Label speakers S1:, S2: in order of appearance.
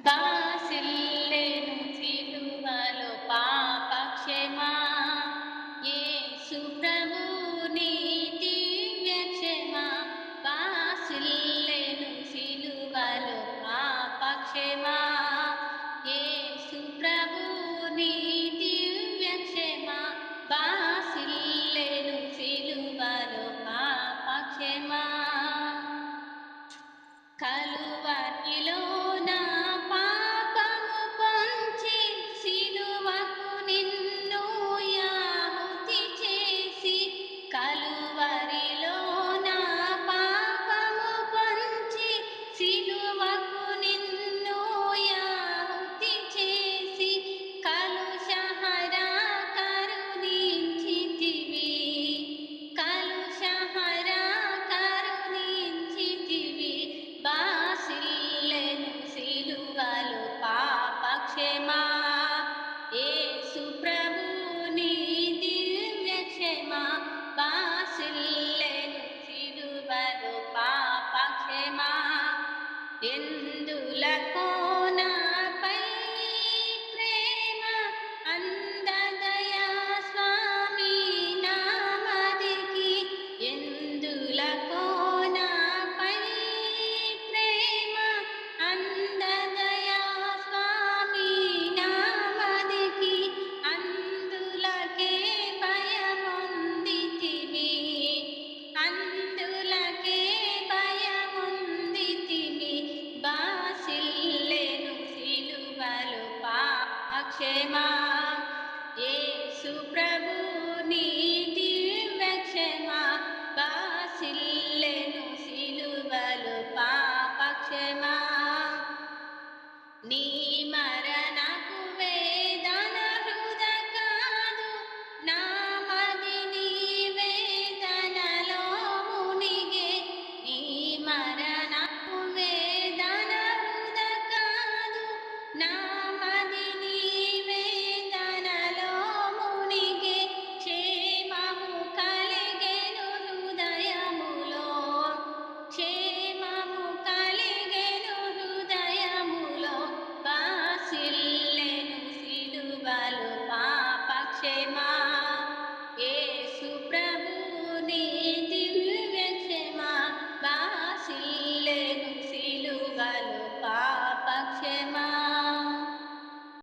S1: బాసిల్లెను సిలువలో పాపక్షమా యేసు ప్రభుని దివ్య క్షమా బాసిల్లెను సిలువలో పాపక్షమా యేసు ప్రభుని దివ్య క్షమా బాసిల్లెను సిలువలో పాపక్షమా కలువరిలో నా పాపము పొంచి సిలువకు నిన్ను యాహుతి చేసి కలువరిలో నా పాపము పొంచి సిలువకు నిన్ను యాహుతి చేసి కలుషహరా కరుణించితివి కలుషహరా కరుణించితివి బాసిల్లెను సిలువలో పాపక్షమా యేసు ప్రభుని దివ్య క్షమా బాసిల్లెను సిలువలో పాపక్షమా ఎందులకో నాపై ప్రేమ అందదయా స్వామి నామదికి ఎందులకో నాపై ప్రేమ అందదయా స్వామి నామదికి అందులకే భయముందితివి అందులకే భయముందితివి బాసిల్లెను సిలువలో పాపక్షమా యేసు ప్రభుని దివ్య క్షమా బాసిల్లెను సిలువలో పాపక్షమా నీ మరణపు వేదన హృద కాదు నా మది నీ వేదనలో మునిగే నీ మరణపు వేదన హృద కాదు నా మది నీ వేదనలో మునిగే క్షేమము కలిగెను హృదయములో క్షేమము కలిగెను హృదయములో బాసిల్లెను సిలువలో పాపక్షమా